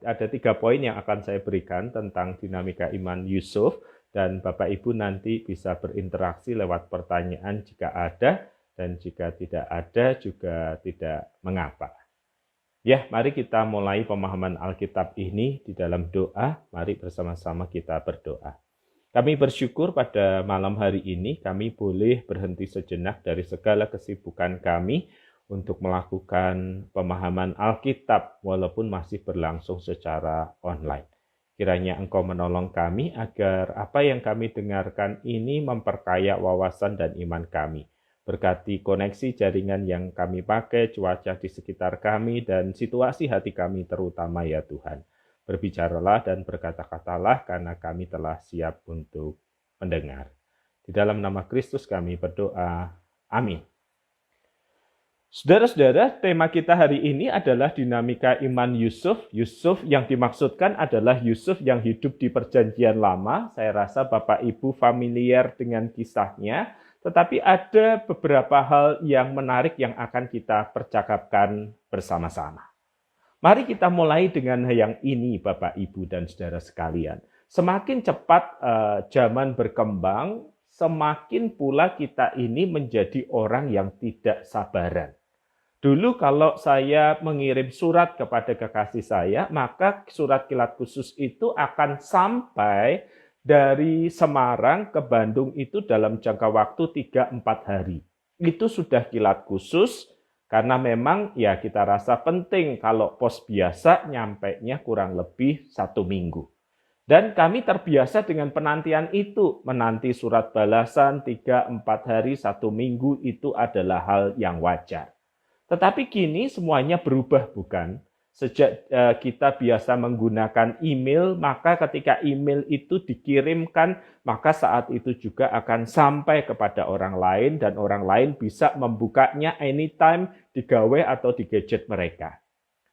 ada 3 poin yang akan saya berikan tentang dinamika iman Yusuf, dan Bapak Ibu nanti bisa berinteraksi lewat pertanyaan jika ada, dan jika tidak ada juga tidak mengapa. Ya, mari kita mulai pemahaman Alkitab ini di dalam doa. Mari bersama-sama kita berdoa. Kami bersyukur pada malam hari ini kami boleh berhenti sejenak dari segala kesibukan kami untuk melakukan pemahaman Alkitab walaupun masih berlangsung secara online. Kiranya Engkau menolong kami agar apa yang kami dengarkan ini memperkaya wawasan dan iman kami. Berkati koneksi jaringan yang kami pakai, cuaca di sekitar kami, dan situasi hati kami terutama ya Tuhan. Berbicaralah dan berkata-katalah karena kami telah siap untuk mendengar. Di dalam nama Kristus kami berdoa. Amin. Saudara-saudara, tema kita hari ini adalah dinamika iman Yusuf. Yusuf yang dimaksudkan adalah Yusuf yang hidup di Perjanjian Lama. Saya rasa Bapak Ibu familiar dengan kisahnya. Tetapi ada beberapa hal yang menarik yang akan kita percakapkan bersama-sama. Mari kita mulai dengan yang ini, Bapak, Ibu, dan saudara sekalian. Semakin cepat zaman berkembang, semakin pula kita ini menjadi orang yang tidak sabaran. Dulu kalau saya mengirim surat kepada kekasih saya, maka surat kilat khusus itu akan sampai dari Semarang ke Bandung itu dalam jangka waktu 3-4 hari. Itu sudah kilat khusus, karena memang ya kita rasa penting kalau pos biasa nyampainya kurang lebih 1 minggu. Dan kami terbiasa dengan penantian itu. Menanti surat balasan 3-4 hari, 1 minggu itu adalah hal yang wajar. Tetapi kini semuanya berubah, bukan? Sejak kita biasa menggunakan email, maka ketika email itu dikirimkan, maka saat itu juga akan sampai kepada orang lain, dan orang lain bisa membukanya anytime di gawai atau di gadget mereka.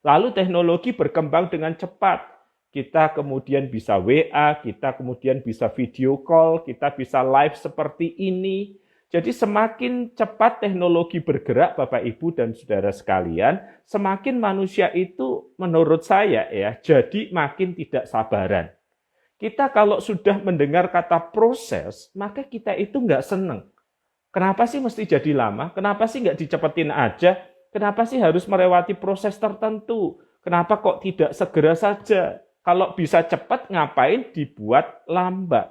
Lalu teknologi berkembang dengan cepat. Kita kemudian bisa WA, kita kemudian bisa video call, kita bisa live seperti ini. Jadi semakin cepat teknologi bergerak, Bapak, Ibu, dan saudara sekalian, semakin manusia itu menurut saya ya, jadi makin tidak sabaran. Kita kalau sudah mendengar kata proses, maka kita itu nggak seneng. Kenapa sih mesti jadi lama? Kenapa sih nggak dicepetin aja? Kenapa sih harus melewati proses tertentu? Kenapa kok tidak segera saja? Kalau bisa cepat, ngapain dibuat lambat?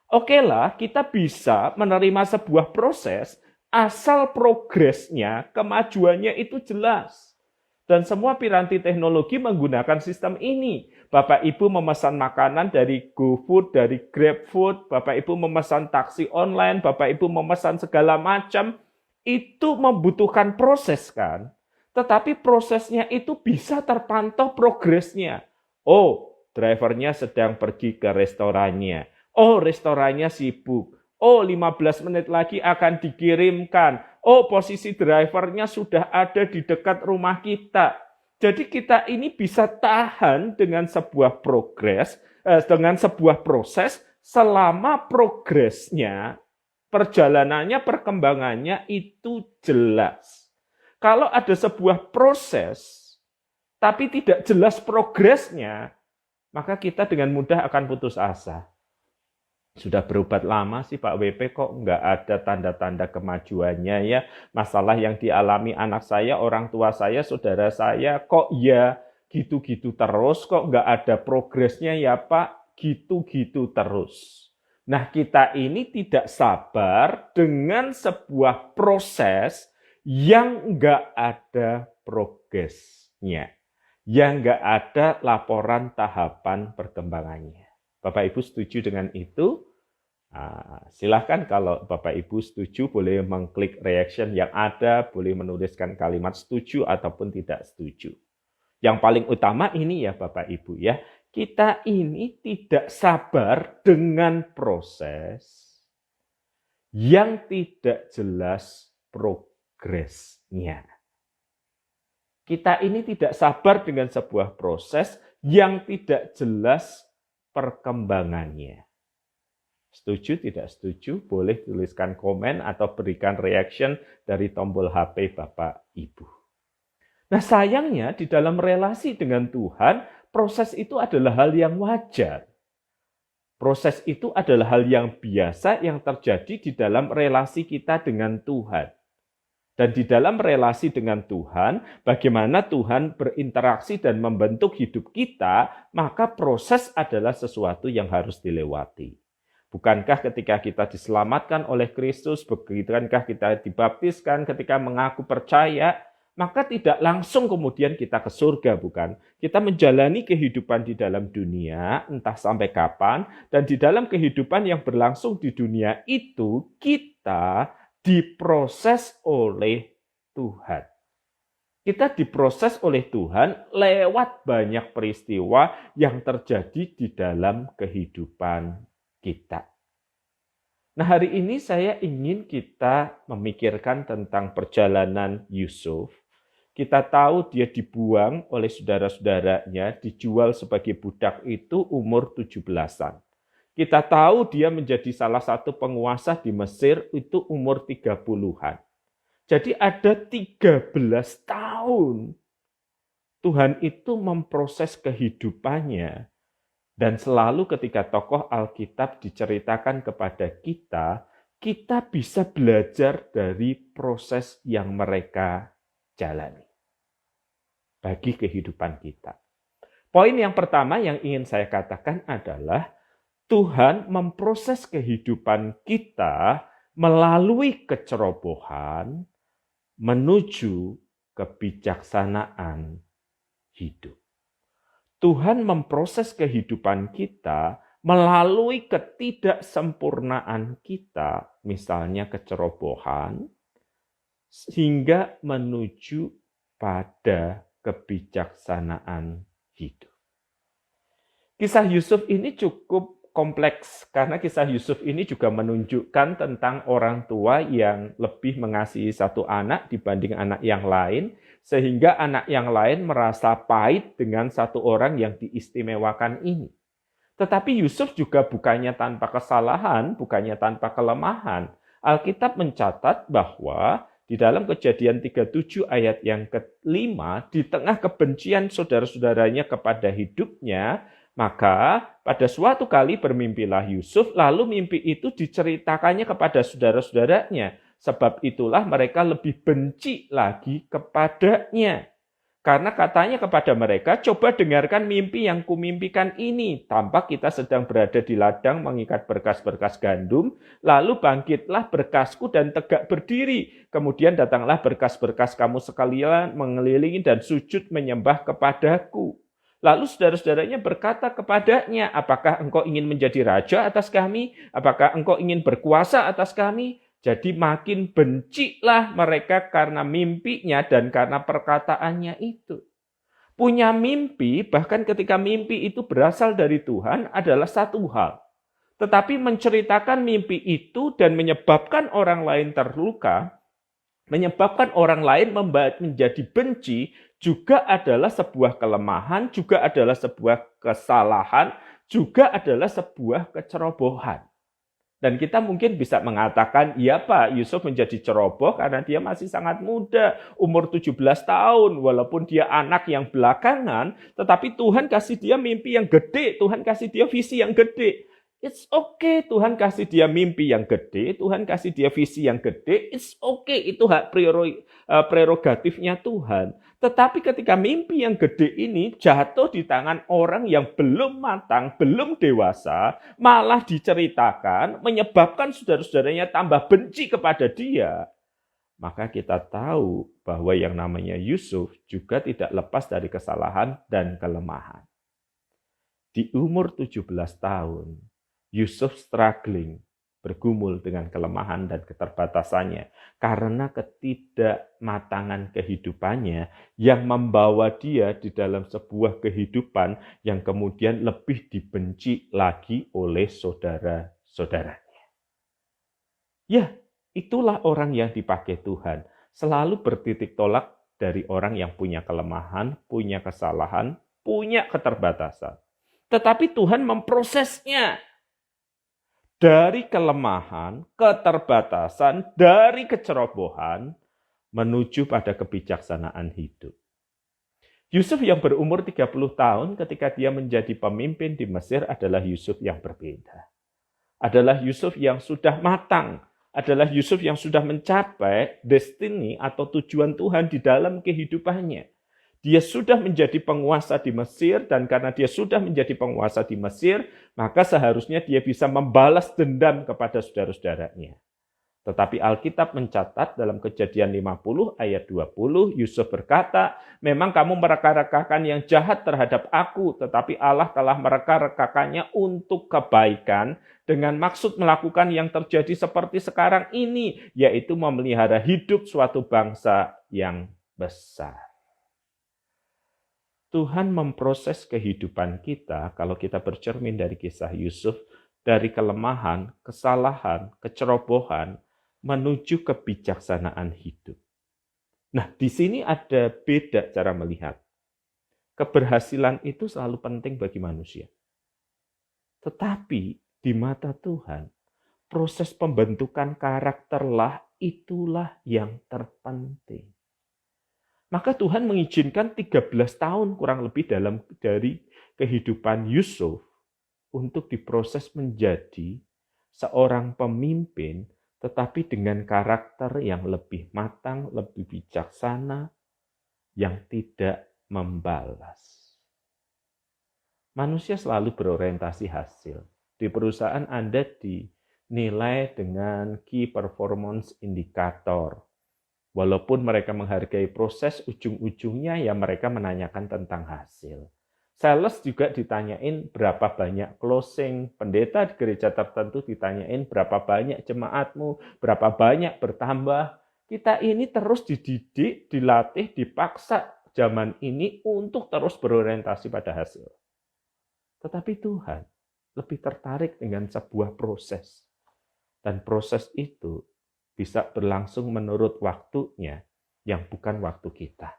Oke lah, kita bisa menerima sebuah proses asal progresnya, kemajuannya itu jelas. Dan semua piranti teknologi menggunakan sistem ini. Bapak Ibu memesan makanan dari GoFood, dari GrabFood, Bapak Ibu memesan taksi online, Bapak Ibu memesan segala macam, itu membutuhkan proses kan. Tetapi prosesnya itu bisa terpantau progresnya. Oh, drivernya sedang pergi ke restorannya. Oh, restorannya sibuk. Oh, 15 menit lagi akan dikirimkan. Oh, posisi drivernya sudah ada di dekat rumah kita. Jadi kita ini bisa tahan dengan sebuah dengan sebuah proses selama progresnya, perjalanannya, perkembangannya itu jelas. Kalau ada sebuah proses tapi tidak jelas progresnya, maka kita dengan mudah akan putus asa. Sudah berobat lama sih Pak WP kok nggak ada tanda-tanda kemajuannya ya. Masalah yang dialami anak saya, orang tua saya, saudara saya kok ya gitu-gitu terus, kok nggak ada progresnya ya Pak, gitu-gitu terus. Nah kita ini tidak sabar dengan sebuah proses yang nggak ada progresnya, yang nggak ada laporan tahapan perkembangannya. Bapak Ibu setuju dengan itu? Silahkan kalau Bapak Ibu setuju boleh mengklik reaction yang ada, boleh menuliskan kalimat setuju ataupun tidak setuju. Yang paling utama ini ya Bapak Ibu ya, kita ini tidak sabar dengan proses yang tidak jelas progresnya. Kita ini tidak sabar dengan sebuah proses yang tidak jelas perkembangannya. Setuju, tidak setuju, boleh tuliskan komen atau berikan reaction dari tombol HP Bapak Ibu. Nah sayangnya di dalam relasi dengan Tuhan, proses itu adalah hal yang wajar. Proses itu adalah hal yang biasa yang terjadi di dalam relasi kita dengan Tuhan. Dan di dalam relasi dengan Tuhan, bagaimana Tuhan berinteraksi dan membentuk hidup kita, maka proses adalah sesuatu yang harus dilewati. Bukankah ketika kita diselamatkan oleh Kristus, bukankah kita dibaptiskan ketika mengaku percaya, maka tidak langsung kemudian kita ke surga, bukan? Kita menjalani kehidupan di dalam dunia, entah sampai kapan, dan di dalam kehidupan yang berlangsung di dunia itu, kita diproses oleh Tuhan. Kita diproses oleh Tuhan lewat banyak peristiwa yang terjadi di dalam kehidupan kita. Nah, hari ini saya ingin kita memikirkan tentang perjalanan Yusuf. Kita tahu dia dibuang oleh saudara-saudaranya, dijual sebagai budak itu umur 17-an. Kita tahu dia menjadi salah satu penguasa di Mesir itu umur 30-an. Jadi ada 13 tahun Tuhan itu memproses kehidupannya. Dan selalu ketika tokoh Alkitab diceritakan kepada kita, kita bisa belajar dari proses yang mereka jalani bagi kehidupan kita. Poin yang pertama yang ingin saya katakan adalah Tuhan memproses kehidupan kita melalui kecerobohan menuju kebijaksanaan hidup. Tuhan memproses kehidupan kita melalui ketidaksempurnaan kita, misalnya kecerobohan, sehingga menuju pada kebijaksanaan hidup. Kisah Yusuf ini cukup kompleks karena kisah Yusuf ini juga menunjukkan tentang orang tua yang lebih mengasihi satu anak dibanding anak yang lain, sehingga anak yang lain merasa pahit dengan satu orang yang diistimewakan ini. Tetapi Yusuf juga bukannya tanpa kesalahan, bukannya tanpa kelemahan. Alkitab mencatat bahwa di dalam Kejadian 37 ayat yang ke-5, di tengah kebencian saudara-saudaranya kepada hidupnya, maka pada suatu kali bermimpilah Yusuf, lalu mimpi itu diceritakannya kepada saudara-saudaranya. Sebab itulah mereka lebih benci lagi kepadanya. Karena katanya kepada mereka, coba dengarkan mimpi yang kumimpikan ini. Tampak kita sedang berada di ladang mengikat berkas-berkas gandum, lalu bangkitlah berkasku dan tegak berdiri. Kemudian datanglah berkas-berkas kamu sekalian mengelilingi dan sujud menyembah kepadaku. Lalu saudara-saudaranya berkata kepadanya, apakah engkau ingin menjadi raja atas kami? Apakah engkau ingin berkuasa atas kami? Jadi makin bencilah mereka karena mimpinya dan karena perkataannya itu. Punya mimpi, bahkan ketika mimpi itu berasal dari Tuhan adalah satu hal. Tetapi menceritakan mimpi itu dan menyebabkan orang lain terluka, menyebabkan orang lain menjadi benci, juga adalah sebuah kelemahan, juga adalah sebuah kesalahan, juga adalah sebuah kecerobohan. Dan kita mungkin bisa mengatakan, iya Pak, Yusuf menjadi ceroboh karena dia masih sangat muda, umur 17 tahun, walaupun dia anak yang belakangan, tetapi Tuhan kasih dia mimpi yang gede, Tuhan kasih dia visi yang gede. It's okay, Tuhan kasih dia mimpi yang gede, Tuhan kasih dia visi yang gede, it's okay, itu hak prerogatifnya Tuhan. Tetapi ketika mimpi yang gede ini jatuh di tangan orang yang belum matang, belum dewasa, malah diceritakan, menyebabkan saudara-saudaranya tambah benci kepada dia, maka kita tahu bahwa yang namanya Yusuf juga tidak lepas dari kesalahan dan kelemahan. Di umur 17 tahun, Yusuf struggling, bergumul dengan kelemahan dan keterbatasannya karena ketidakmatangan kehidupannya yang membawa dia di dalam sebuah kehidupan yang kemudian lebih dibenci lagi oleh saudara-saudaranya. Ya, itulah orang yang dipakai Tuhan. Selalu bertitik tolak dari orang yang punya kelemahan, punya kesalahan, punya keterbatasan. Tetapi Tuhan memprosesnya. Dari kelemahan, keterbatasan, dari kecerobohan, menuju pada kebijaksanaan hidup. Yusuf yang berumur 30 tahun ketika dia menjadi pemimpin di Mesir adalah Yusuf yang berbeda. Adalah Yusuf yang sudah matang, adalah Yusuf yang sudah mencapai destiny atau tujuan Tuhan di dalam kehidupannya. Dia sudah menjadi penguasa di Mesir, dan karena dia sudah menjadi penguasa di Mesir, maka seharusnya dia bisa membalas dendam kepada saudara-saudaranya. Tetapi Alkitab mencatat dalam Kejadian 50 ayat 20, Yusuf berkata, memang kamu mereka-rekakan yang jahat terhadap aku, tetapi Allah telah mereka-rekakannya untuk kebaikan dengan maksud melakukan yang terjadi seperti sekarang ini, yaitu memelihara hidup suatu bangsa yang besar. Tuhan memproses kehidupan kita kalau kita bercermin dari kisah Yusuf, dari kelemahan, kesalahan, kecerobohan, menuju kebijaksanaan hidup. Nah, di sini ada beda cara melihat. Keberhasilan itu selalu penting bagi manusia. Tetapi di mata Tuhan, proses pembentukan karakterlah itulah yang terpenting. Maka Tuhan mengizinkan 13 tahun kurang lebih dari kehidupan Yusuf untuk diproses menjadi seorang pemimpin, tetapi dengan karakter yang lebih matang, lebih bijaksana, yang tidak membalas. Manusia selalu berorientasi hasil. Di perusahaan Anda dinilai dengan key performance indicator. Walaupun mereka menghargai proses, ujung-ujungnya ya mereka menanyakan tentang hasil. Sales juga ditanyain berapa banyak closing, pendeta di gereja tertentu ditanyain berapa banyak jemaatmu, berapa banyak bertambah. Kita ini terus dididik, dilatih, dipaksa zaman ini untuk terus berorientasi pada hasil. Tetapi Tuhan lebih tertarik dengan sebuah proses. Dan proses itu bisa berlangsung menurut waktunya yang bukan waktu kita.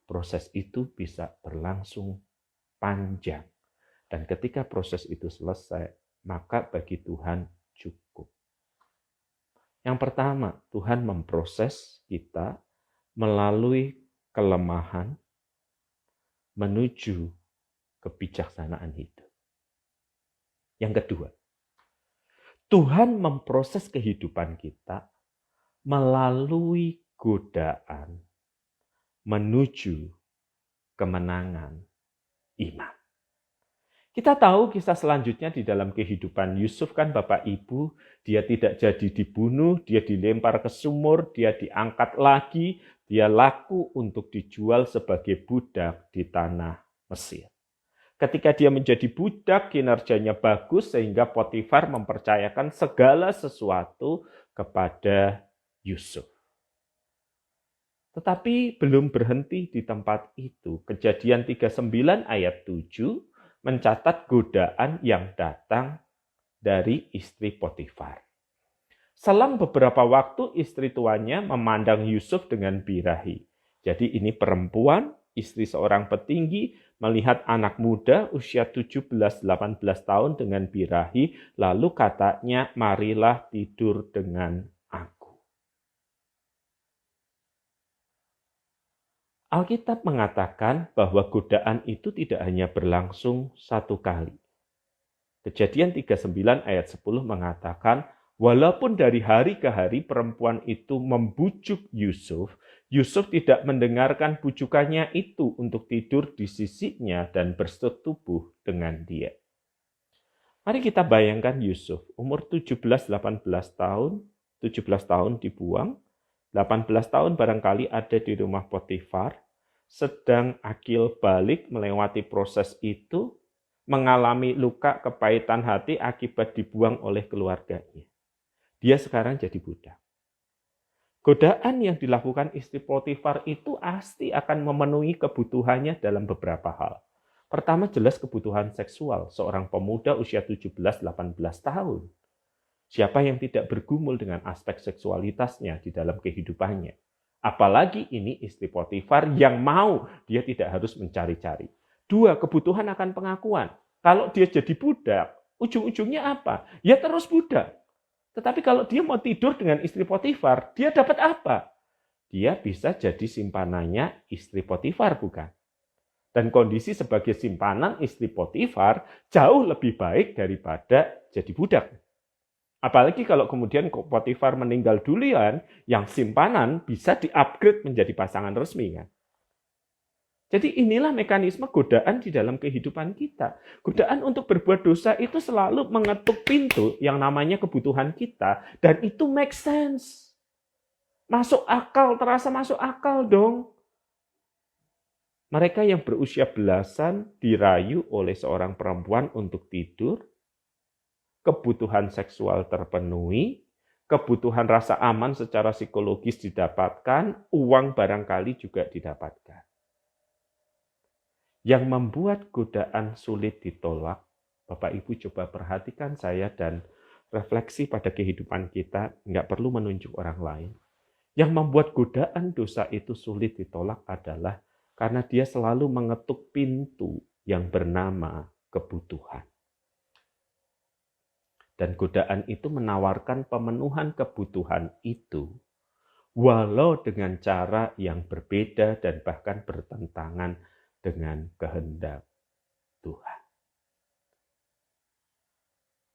Proses itu bisa berlangsung panjang. Dan ketika proses itu selesai, maka bagi Tuhan cukup. Yang pertama, Tuhan memproses kita melalui kelemahan menuju kebijaksanaan hidup. Yang kedua, Tuhan memproses kehidupan kita melalui godaan menuju kemenangan iman. Kita tahu kisah selanjutnya di dalam kehidupan Yusuf kan Bapak Ibu, dia tidak jadi dibunuh, dia dilempar ke sumur, dia diangkat lagi, dia laku untuk dijual sebagai budak di tanah Mesir. Ketika dia menjadi budak, kinerjanya bagus sehingga Potifar mempercayakan segala sesuatu kepada Yusuf. Tetapi belum berhenti di tempat itu. Kejadian 39 ayat 7 mencatat godaan yang datang dari istri Potifar. Selang beberapa waktu istri tuannya memandang Yusuf dengan birahi. Jadi ini perempuan, istri seorang petinggi, melihat anak muda usia 17-18 tahun dengan birahi, lalu katanya, marilah tidur dengan aku. Alkitab mengatakan bahwa godaan itu tidak hanya berlangsung satu kali. Kejadian 39 ayat 10 mengatakan, walaupun dari hari ke hari perempuan itu membujuk Yusuf, Yusuf tidak mendengarkan bujukannya itu untuk tidur di sisinya dan bersetubuh dengan dia. Mari kita bayangkan Yusuf, umur 17-18 tahun, 17 tahun dibuang, 18 tahun barangkali ada di rumah Potifar, sedang akil balik melewati proses itu, mengalami luka kepahitan hati akibat dibuang oleh keluarganya. Dia sekarang jadi budak. Godaan yang dilakukan istri Potifar itu pasti akan memenuhi kebutuhannya dalam beberapa hal. Pertama jelas kebutuhan seksual seorang pemuda usia 17-18 tahun. Siapa yang tidak bergumul dengan aspek seksualitasnya di dalam kehidupannya? Apalagi ini istri Potifar yang mau, dia tidak harus mencari-cari. Dua, kebutuhan akan pengakuan. Kalau dia jadi budak, ujung-ujungnya apa? Ya terus budak. Tetapi kalau dia mau tidur dengan istri Potifar, dia dapat apa? Dia bisa jadi simpanannya istri Potifar, bukan? Dan kondisi sebagai simpanan istri Potifar jauh lebih baik daripada jadi budak. Apalagi kalau kemudian Potifar meninggal duluan, yang simpanan bisa di-upgrade menjadi pasangan resmi kan. Jadi inilah mekanisme godaan di dalam kehidupan kita. Godaan untuk berbuat dosa itu selalu mengetuk pintu yang namanya kebutuhan kita, dan itu make sense. Masuk akal, terasa masuk akal dong. Mereka yang berusia belasan dirayu oleh seorang perempuan untuk tidur, kebutuhan seksual terpenuhi, kebutuhan rasa aman secara psikologis didapatkan, uang barangkali juga didapatkan. Yang membuat godaan sulit ditolak, Bapak Ibu coba perhatikan saya dan refleksi pada kehidupan kita, nggak perlu menunjuk orang lain. Yang membuat godaan dosa itu sulit ditolak adalah karena dia selalu mengetuk pintu yang bernama kebutuhan. Dan godaan itu menawarkan pemenuhan kebutuhan itu, walau dengan cara yang berbeda dan bahkan bertentangan dengan kehendak Tuhan.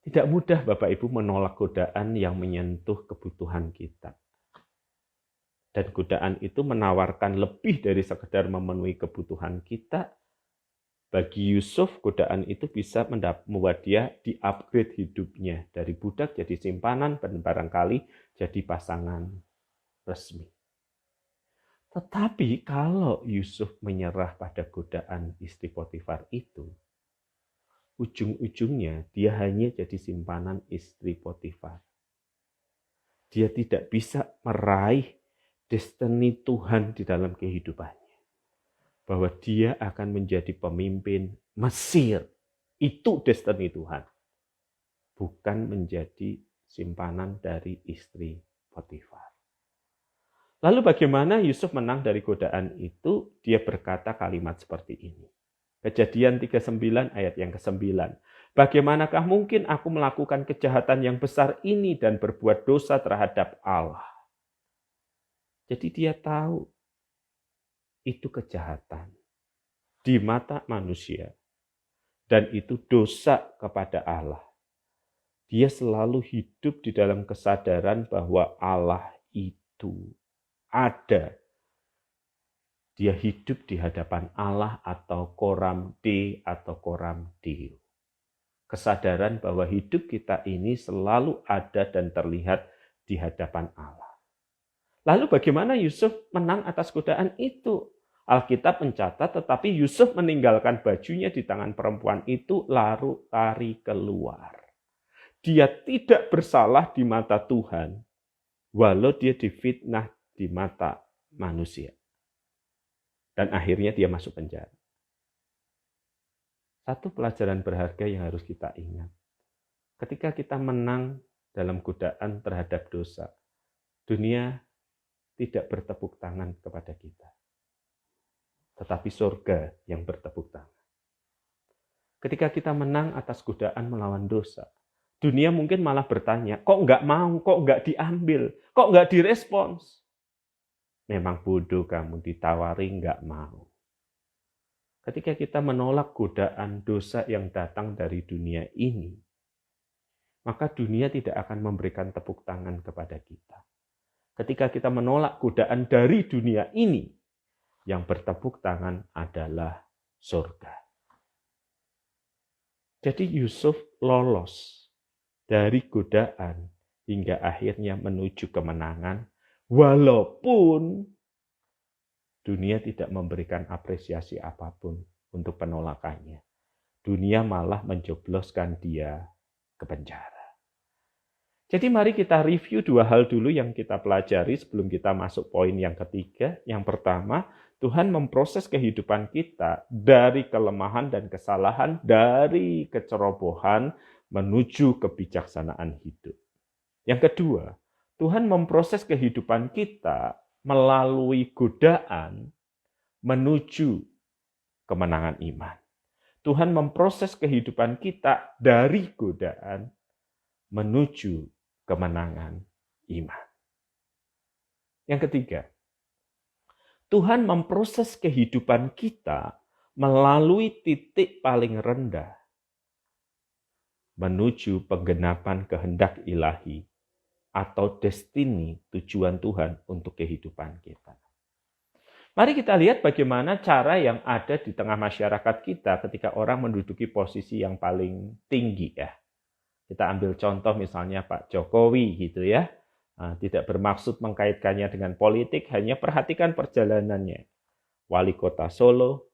Tidak mudah Bapak Ibu menolak godaan yang menyentuh kebutuhan kita. Dan godaan itu menawarkan lebih dari sekedar memenuhi kebutuhan kita. Bagi Yusuf, godaan itu bisa membuat dia di-upgrade hidupnya. Dari budak jadi simpanan, dan barangkali jadi pasangan resmi. Tetapi kalau Yusuf menyerah pada godaan istri Potifar itu, ujung-ujungnya dia hanya jadi simpanan istri Potifar. Dia tidak bisa meraih destiny Tuhan di dalam kehidupannya. Bahwa dia akan menjadi pemimpin Mesir. Itu destiny Tuhan. Bukan menjadi simpanan dari istri Potifar. Lalu bagaimana Yusuf menang dari godaan itu? Dia berkata kalimat seperti ini. Kejadian 39 ayat yang ke-9. Bagaimanakah mungkin aku melakukan kejahatan yang besar ini dan berbuat dosa terhadap Allah? Jadi dia tahu itu kejahatan di mata manusia dan itu dosa kepada Allah. Dia selalu hidup di dalam kesadaran bahwa Allah itu ada. Dia hidup di hadapan Allah atau koram de atau koram deo. Kesadaran bahwa hidup kita ini selalu ada dan terlihat di hadapan Allah. Lalu bagaimana Yusuf menang atas godaan itu? Alkitab mencatat tetapi Yusuf meninggalkan bajunya di tangan perempuan itu lalu lari keluar. Dia tidak bersalah di mata Tuhan, walau dia difitnah di mata manusia. Dan akhirnya dia masuk penjara. Satu pelajaran berharga yang harus kita ingat. Ketika kita menang dalam godaan terhadap dosa, dunia tidak bertepuk tangan kepada kita. Tetapi surga yang bertepuk tangan. Ketika kita menang atas godaan melawan dosa, dunia mungkin malah bertanya, kok nggak mau, kok nggak diambil, kok nggak direspons? Memang bodoh kamu, ditawari nggak mau. Ketika kita menolak godaan dosa yang datang dari dunia ini, maka dunia tidak akan memberikan tepuk tangan kepada kita. Ketika kita menolak godaan dari dunia ini, yang bertepuk tangan adalah surga. Jadi Yusuf lolos dari godaan hingga akhirnya menuju kemenangan, walaupun dunia tidak memberikan apresiasi apapun untuk penolakannya. Dunia malah menjobloskan dia ke penjara. Jadi mari kita review dua hal dulu yang kita pelajari sebelum kita masuk poin yang ketiga. Yang pertama, Tuhan memproses kehidupan kita dari kelemahan dan kesalahan, dari kecerobohan menuju kebijaksanaan hidup. Yang kedua, Tuhan memproses kehidupan kita melalui godaan menuju kemenangan iman. Tuhan memproses kehidupan kita dari godaan menuju kemenangan iman. Yang ketiga, Tuhan memproses kehidupan kita melalui titik paling rendah menuju penggenapan kehendak ilahi atau destiny tujuan Tuhan untuk kehidupan kita. Mari kita lihat bagaimana cara yang ada di tengah masyarakat kita ketika orang menduduki posisi yang paling tinggi ya. Kita ambil contoh misalnya Pak Jokowi gitu ya. Tidak bermaksud mengkaitkannya dengan politik, hanya perhatikan perjalanannya. Wali Kota Solo,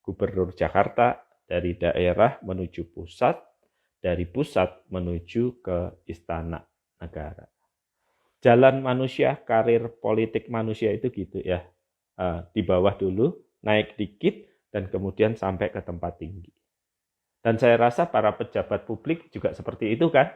Gubernur Jakarta, dari daerah menuju pusat, dari pusat menuju ke istana negara. Jalan manusia, karir politik manusia itu gitu ya. Di bawah dulu, naik dikit, dan kemudian sampai ke tempat tinggi. Dan saya rasa para pejabat publik juga seperti itu kan.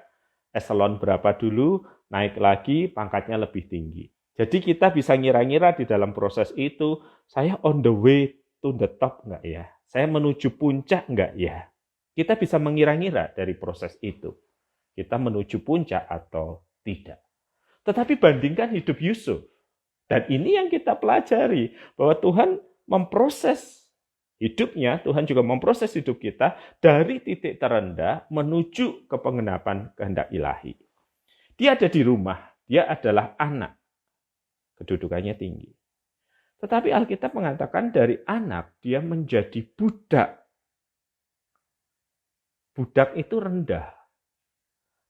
Eselon berapa dulu, naik lagi, pangkatnya lebih tinggi. Jadi kita bisa ngira-ngira di dalam proses itu, saya on the way to the top nggak ya? Saya menuju puncak nggak ya? Kita bisa mengira-ngira dari proses itu. Kita menuju puncak atau tidak. Tetapi bandingkan hidup Yusuf. Dan ini yang kita pelajari, bahwa Tuhan memproses hidupnya, Tuhan juga memproses hidup kita dari titik terendah menuju ke penggenapan kehendak ilahi. Dia ada di rumah, dia adalah anak, kedudukannya tinggi. Tetapi Alkitab mengatakan dari anak dia menjadi budak. Budak itu rendah,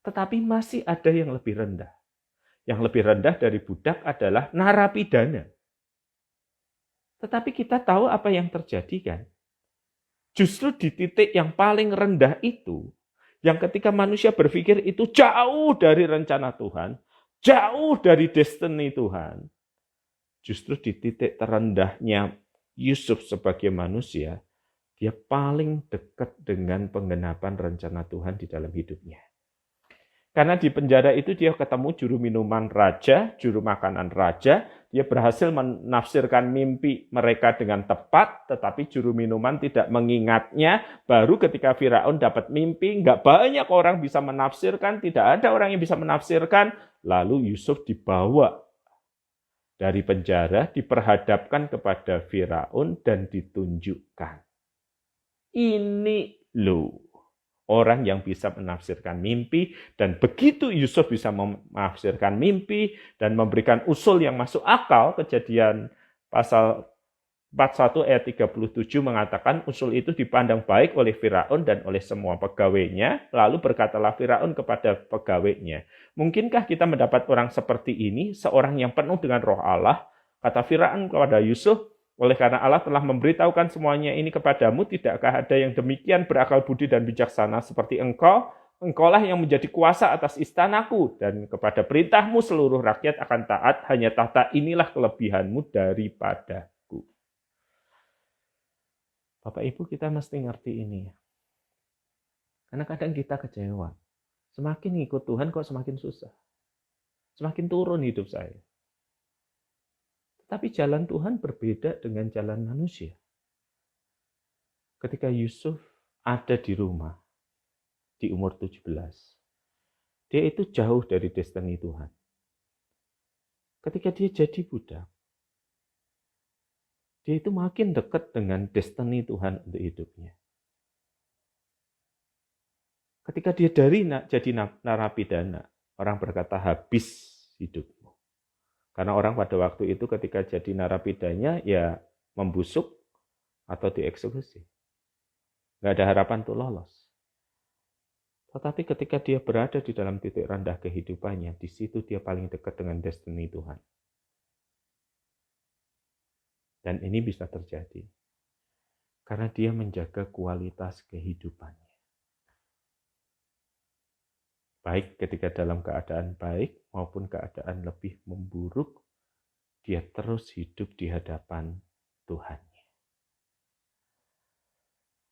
tetapi masih ada yang lebih rendah. Yang lebih rendah dari budak adalah narapidana. Tetapi kita tahu apa yang terjadi kan? Justru di titik yang paling rendah itu, yang ketika manusia berpikir itu jauh dari rencana Tuhan, jauh dari destiny Tuhan, justru di titik terendahnya Yusuf sebagai manusia, dia paling dekat dengan penggenapan rencana Tuhan di dalam hidupnya. Karena di penjara itu dia ketemu juru minuman raja, juru makanan raja. Dia berhasil menafsirkan mimpi mereka dengan tepat, tetapi juru minuman tidak mengingatnya. Baru ketika Firaun dapat mimpi, nggak banyak orang bisa menafsirkan, tidak ada orang yang bisa menafsirkan. Lalu Yusuf dibawa dari penjara, diperhadapkan kepada Firaun dan ditunjukkan. Ini loh. Orang yang bisa menafsirkan mimpi, dan begitu Yusuf bisa menafsirkan mimpi dan memberikan usul yang masuk akal, Kejadian pasal 41 ayat 37 mengatakan usul itu dipandang baik oleh Firaun dan oleh semua pegawainya, lalu berkatalah Firaun kepada pegawainya, mungkinkah kita mendapat orang seperti ini, seorang yang penuh dengan roh Allah? Kata Firaun kepada Yusuf, oleh karena Allah telah memberitahukan semuanya ini kepadamu, tidakkah ada yang demikian berakal budi dan bijaksana seperti engkau? Engkaulah yang menjadi kuasa atas istanaku, dan kepada perintahmu seluruh rakyat akan taat, hanya tahta inilah kelebihanmu daripadaku. Bapak Ibu, kita mesti ngerti ini ya. Karena kadang kita kecewa. Semakin ngikut Tuhan kok semakin susah. Semakin turun hidup saya. Tapi jalan Tuhan berbeda dengan jalan manusia. Ketika Yusuf ada di rumah, di umur 17, dia itu jauh dari destiny Tuhan. Ketika dia jadi budak, dia itu makin dekat dengan destiny Tuhan untuk hidupnya. Ketika dia jadi narapidana, orang berkata habis hidupmu. Karena orang pada waktu itu ketika jadi narapidanya ya membusuk atau dieksekusi. Nggak ada harapan untuk lolos. Tetapi ketika dia berada di dalam titik rendah kehidupannya, di situ dia paling dekat dengan destiny Tuhan. Dan ini bisa terjadi karena dia menjaga kualitas kehidupannya. Baik ketika dalam keadaan baik maupun keadaan lebih memburuk, dia terus hidup di hadapan Tuhan.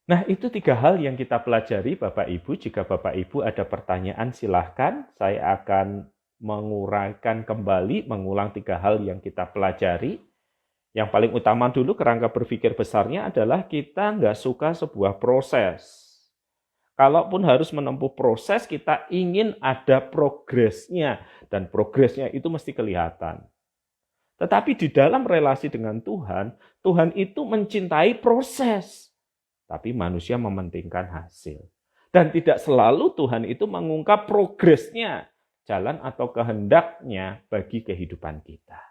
Nah, itu 3 hal yang kita pelajari Bapak Ibu. Jika Bapak Ibu ada pertanyaan silahkan. Saya akan menguraikan kembali, mengulang 3 hal yang kita pelajari. Yang paling utama dulu kerangka berpikir besarnya adalah kita nggak suka sebuah proses. Kalaupun harus menempuh proses, kita ingin ada progresnya. Dan progresnya itu mesti kelihatan. Tetapi di dalam relasi dengan Tuhan, Tuhan itu mencintai proses. Tapi manusia mementingkan hasil. Dan tidak selalu Tuhan itu mengungkap progresnya, jalan atau kehendaknya bagi kehidupan kita.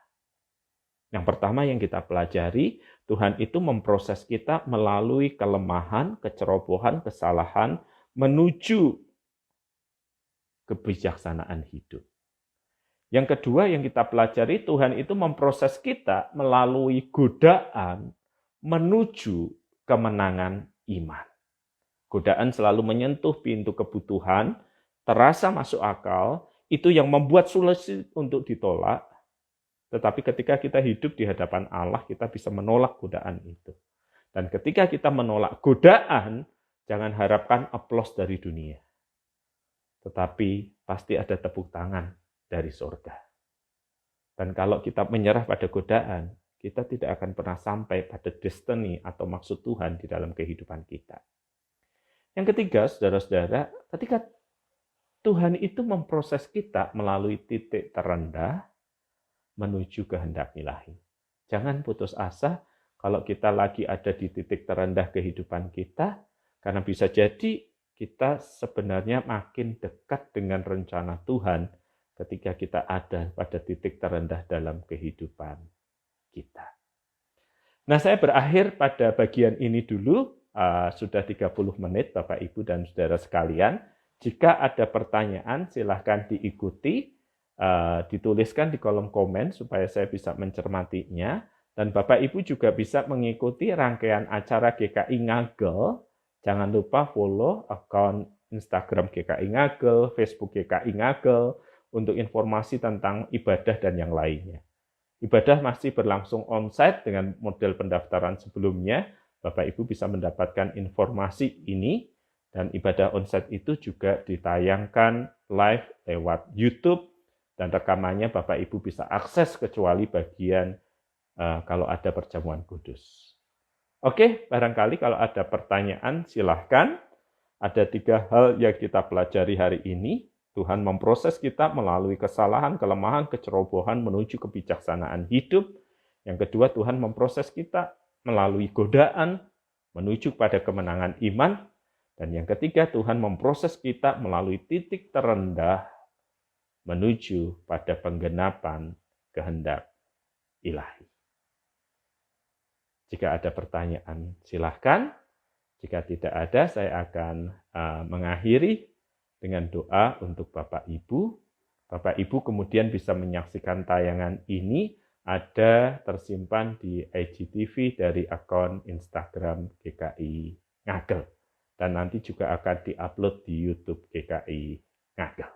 Yang pertama yang kita pelajari, Tuhan itu memproses kita melalui kelemahan, kecerobohan, kesalahan, menuju kebijaksanaan hidup. Yang kedua yang kita pelajari, Tuhan itu memproses kita melalui godaan menuju kemenangan iman. Godaan selalu menyentuh pintu kebutuhan, terasa masuk akal, itu yang membuat sulit untuk ditolak. Tetapi ketika kita hidup di hadapan Allah, kita bisa menolak godaan itu. Dan ketika kita menolak godaan, jangan harapkan aplaus dari dunia. Tetapi pasti ada tepuk tangan dari surga. Dan kalau kita menyerah pada godaan, kita tidak akan pernah sampai pada destiny atau maksud Tuhan di dalam kehidupan kita. Yang ketiga, saudara-saudara, ketika Tuhan itu memproses kita melalui titik terendah menuju kehendak ilahi. Jangan putus asa kalau kita lagi ada di titik terendah kehidupan kita, karena bisa jadi kita sebenarnya makin dekat dengan rencana Tuhan ketika kita ada pada titik terendah dalam kehidupan kita. Nah, saya berakhir pada bagian ini dulu. Sudah 30 menit Bapak Ibu dan Saudara sekalian. Jika ada pertanyaan silahkan diikuti, dituliskan di kolom komen supaya saya bisa mencermatinya. Dan Bapak Ibu juga bisa mengikuti rangkaian acara GKI Ngagel. Jangan lupa follow akun Instagram GKI Ngagel, Facebook GKI Ngagel untuk informasi tentang ibadah dan yang lainnya. Ibadah masih berlangsung onsite dengan model pendaftaran sebelumnya. Bapak Ibu bisa mendapatkan informasi ini, dan ibadah onsite itu juga ditayangkan live lewat YouTube, dan rekamannya Bapak Ibu bisa akses kecuali bagian kalau ada perjamuan kudus. Oke, barangkali kalau ada pertanyaan silahkan. Ada 3 hal yang kita pelajari hari ini. Tuhan memproses kita melalui kesalahan, kelemahan, kecerobohan menuju kebijaksanaan hidup. Yang kedua, Tuhan memproses kita melalui godaan menuju pada kemenangan iman. Dan yang ketiga, Tuhan memproses kita melalui titik terendah menuju pada penggenapan kehendak ilahi. Jika ada pertanyaan, silahkan. Jika tidak ada, saya akan mengakhiri dengan doa untuk Bapak Ibu. Bapak Ibu kemudian bisa menyaksikan tayangan ini, ada tersimpan di IGTV dari akun Instagram GKI Ngagel. Dan nanti juga akan diupload di YouTube GKI Ngagel.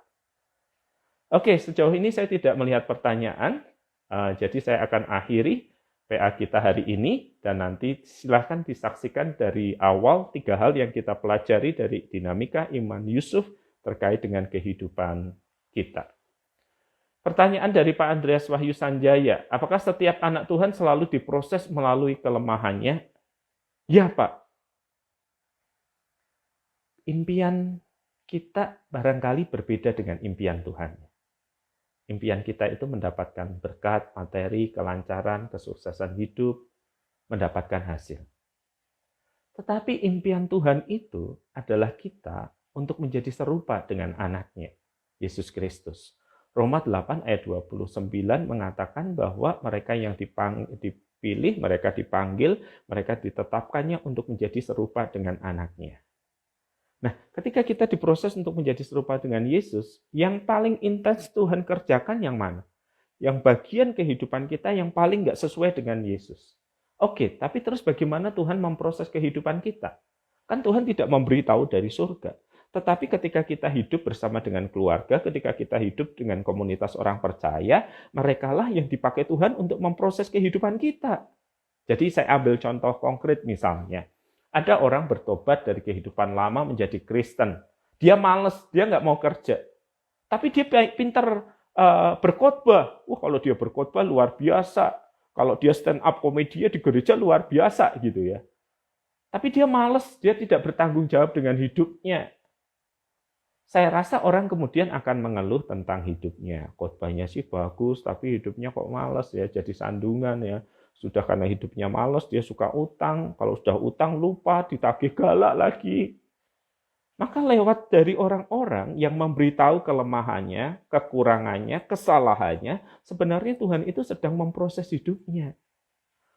Oke, sejauh ini saya tidak melihat pertanyaan, jadi saya akan akhiri PA kita hari ini, dan nanti silahkan disaksikan dari awal 3 hal yang kita pelajari dari dinamika iman Yusuf terkait dengan kehidupan kita. Pertanyaan dari Pak Andreas Wahyu Sanjaya, apakah setiap anak Tuhan selalu diproses melalui kelemahannya? Ya, Pak. Impian kita barangkali berbeda dengan impian Tuhan. Impian kita itu mendapatkan berkat, materi, kelancaran, kesuksesan hidup, mendapatkan hasil. Tetapi impian Tuhan itu adalah kita untuk menjadi serupa dengan anaknya, Yesus Kristus. Roma 8 ayat 29 mengatakan bahwa mereka yang dipilih, mereka dipanggil, mereka ditetapkannya untuk menjadi serupa dengan anaknya. Nah, ketika kita diproses untuk menjadi serupa dengan Yesus, yang paling intens Tuhan kerjakan yang mana? Yang bagian kehidupan kita yang paling nggak sesuai dengan Yesus. Oke, tapi terus bagaimana Tuhan memproses kehidupan kita? Kan Tuhan tidak memberitahu dari surga. Tetapi ketika kita hidup bersama dengan keluarga, ketika kita hidup dengan komunitas orang percaya, merekalah yang dipakai Tuhan untuk memproses kehidupan kita. Jadi saya ambil contoh konkret misalnya. Ada orang bertobat dari kehidupan lama menjadi Kristen. Dia males, dia nggak mau kerja. Tapi dia pintar berkhotbah. Kalau dia berkhotbah luar biasa. Kalau dia stand up komedi di gereja luar biasa gitu ya. Tapi dia males, dia tidak bertanggung jawab dengan hidupnya. Saya rasa orang kemudian akan mengeluh tentang hidupnya. Khotbahnya sih bagus, tapi hidupnya kok malas ya, jadi sandungan ya. Sudah karena hidupnya malas, dia suka utang. Kalau sudah utang lupa, ditagih galak lagi. Maka lewat dari orang-orang yang memberitahu kelemahannya, kekurangannya, kesalahannya, sebenarnya Tuhan itu sedang memproses hidupnya.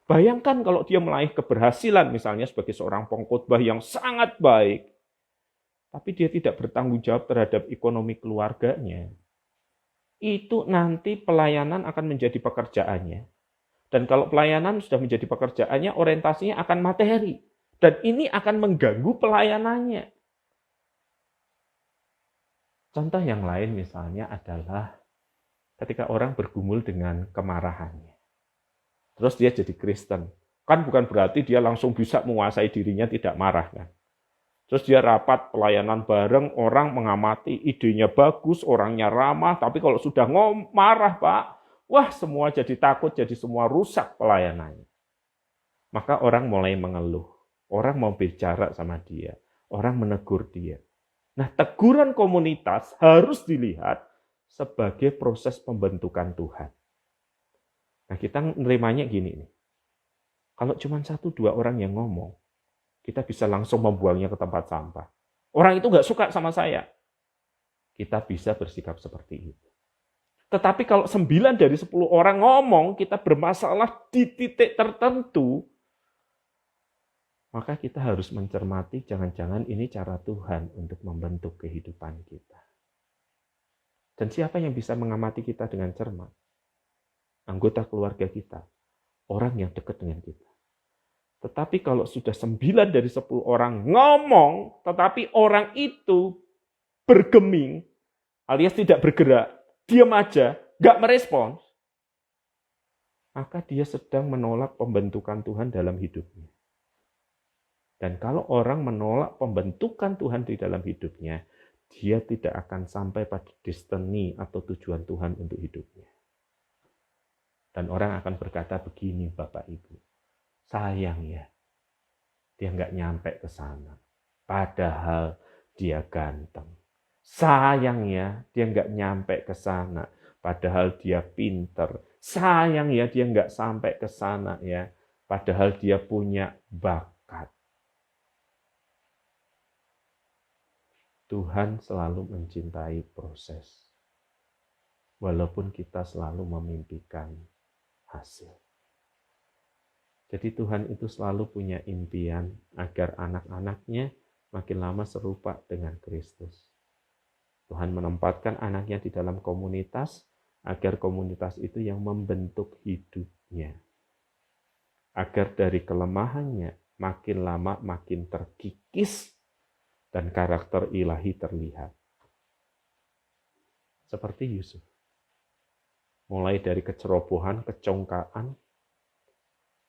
Bayangkan kalau dia meraih keberhasilan misalnya sebagai seorang pengkhotbah yang sangat baik, tapi dia tidak bertanggung jawab terhadap ekonomi keluarganya. Itu nanti pelayanan akan menjadi pekerjaannya. Dan kalau pelayanan sudah menjadi pekerjaannya, orientasinya akan materi. Dan ini akan mengganggu pelayanannya. Contoh yang lain misalnya adalah ketika orang bergumul dengan kemarahannya. Terus dia jadi Kristen. Kan bukan berarti dia langsung bisa menguasai dirinya tidak marah kan. Terus dia rapat pelayanan bareng, orang mengamati, idenya bagus, orangnya ramah, tapi kalau sudah marah Pak, wah semua jadi takut, jadi semua rusak pelayanannya. Maka orang mulai mengeluh, orang mau bicara sama dia, orang menegur dia. Nah, teguran komunitas harus dilihat sebagai proses pembentukan Tuhan. Nah, kita nerimanya gini nih. Kalau cuma 1-2 orang yang ngomong, kita bisa langsung membuangnya ke tempat sampah. Orang itu nggak suka sama saya. Kita bisa bersikap seperti itu. Tetapi kalau 9 dari 10 orang ngomong, kita bermasalah di titik tertentu, maka kita harus mencermati jangan-jangan ini cara Tuhan untuk membentuk kehidupan kita. Dan siapa yang bisa mengamati kita dengan cermat? Anggota keluarga kita, orang yang dekat dengan kita. Tetapi kalau sudah 9 dari 10 orang ngomong, tetapi orang itu bergeming, alias tidak bergerak, diam aja, nggak merespons, maka dia sedang menolak pembentukan Tuhan dalam hidupnya. Dan kalau orang menolak pembentukan Tuhan di dalam hidupnya, dia tidak akan sampai pada destiny atau tujuan Tuhan untuk hidupnya. Dan orang akan berkata begini, Bapak Ibu, sayang ya, dia nggak nyampe ke sana. Padahal dia ganteng. Sayang ya, dia nggak nyampe ke sana. Padahal dia pinter. Sayang ya, dia nggak sampai ke sana ya. Padahal dia punya bakat. Tuhan selalu mencintai proses. Walaupun kita selalu memimpikan hasil. Jadi Tuhan itu selalu punya impian agar anak-anaknya makin lama serupa dengan Kristus. Tuhan menempatkan anaknya di dalam komunitas agar komunitas itu yang membentuk hidupnya. Agar dari kelemahannya makin lama makin terkikis dan karakter ilahi terlihat. Seperti Yusuf. Mulai dari kecerobohan, kecongkaan,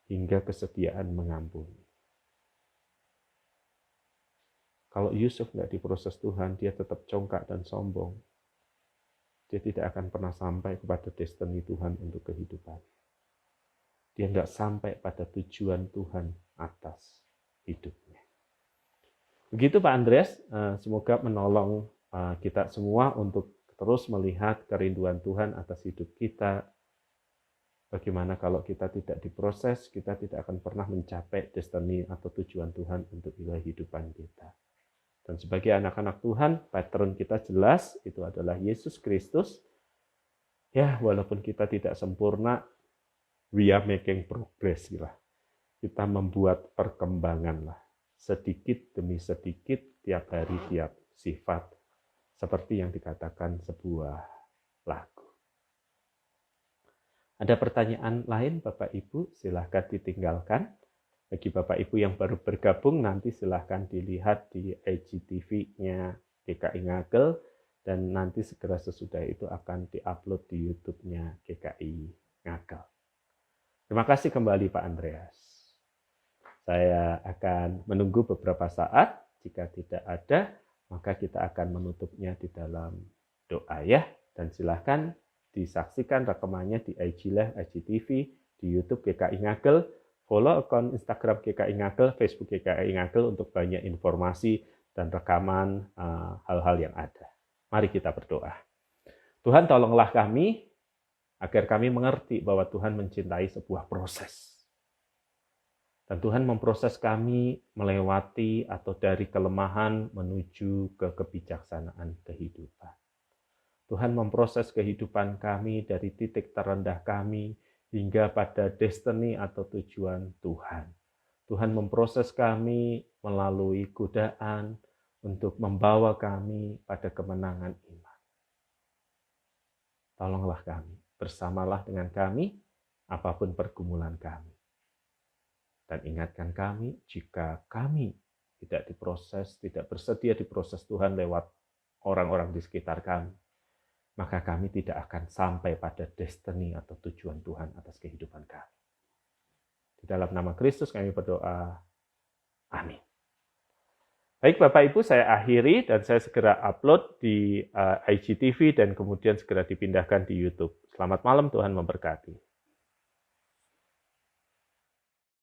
hingga kesetiaan mengampuni. Kalau Yusuf nggak diproses Tuhan, dia tetap congkak dan sombong. Dia tidak akan pernah sampai kepada destiny Tuhan untuk kehidupan. Dia nggak sampai pada tujuan Tuhan atas hidupnya. Begitu Pak Andreas, semoga menolong kita semua untuk terus melihat kerinduan Tuhan atas hidup kita. Bagaimana kalau kita tidak diproses, kita tidak akan pernah mencapai destiny atau tujuan Tuhan untuk kehidupan kita. Dan sebagai anak-anak Tuhan, pattern kita jelas, itu adalah Yesus Kristus. Ya, walaupun kita tidak sempurna, we are making progress lah. Kita membuat perkembangan lah. Sedikit demi sedikit, tiap hari, tiap sifat. Seperti yang dikatakan sebuah lagu. Ada pertanyaan lain Bapak Ibu? Silahkan ditinggalkan. Bagi Bapak Ibu yang baru bergabung, nanti silahkan dilihat di IGTV-nya GKI Ngagel, dan nanti segera sesudah itu akan diupload di YouTube-nya GKI Ngagel. Terima kasih kembali Pak Andreas. Saya akan menunggu beberapa saat. Jika tidak ada, maka kita akan menutupnya di dalam doa ya. Dan silahkan disaksikan rekamannya di IG Live, IGTV, di YouTube GKI Ngagel. Follow akun Instagram GKI Ngagel, Facebook GKI Ngagel untuk banyak informasi dan rekaman hal-hal yang ada. Mari kita berdoa. Tuhan, tolonglah kami agar kami mengerti bahwa Tuhan mencintai sebuah proses. Dan Tuhan memproses kami melewati atau dari kelemahan menuju ke kebijaksanaan kehidupan. Tuhan memproses kehidupan kami dari titik terendah kami hingga pada destiny atau tujuan Tuhan. Tuhan memproses kami melalui godaan untuk membawa kami pada kemenangan iman. Tolonglah kami, bersamalah dengan kami, apapun pergumulan kami. Dan ingatkan kami, jika kami tidak diproses, tidak bersedia diproses Tuhan lewat orang-orang di sekitar kami, maka kami tidak akan sampai pada destiny atau tujuan Tuhan atas kehidupan kami. Di dalam nama Kristus kami berdoa. Amin. Baik Bapak Ibu, saya akhiri dan saya segera upload di IGTV dan kemudian segera dipindahkan di YouTube. Selamat malam, Tuhan memberkati.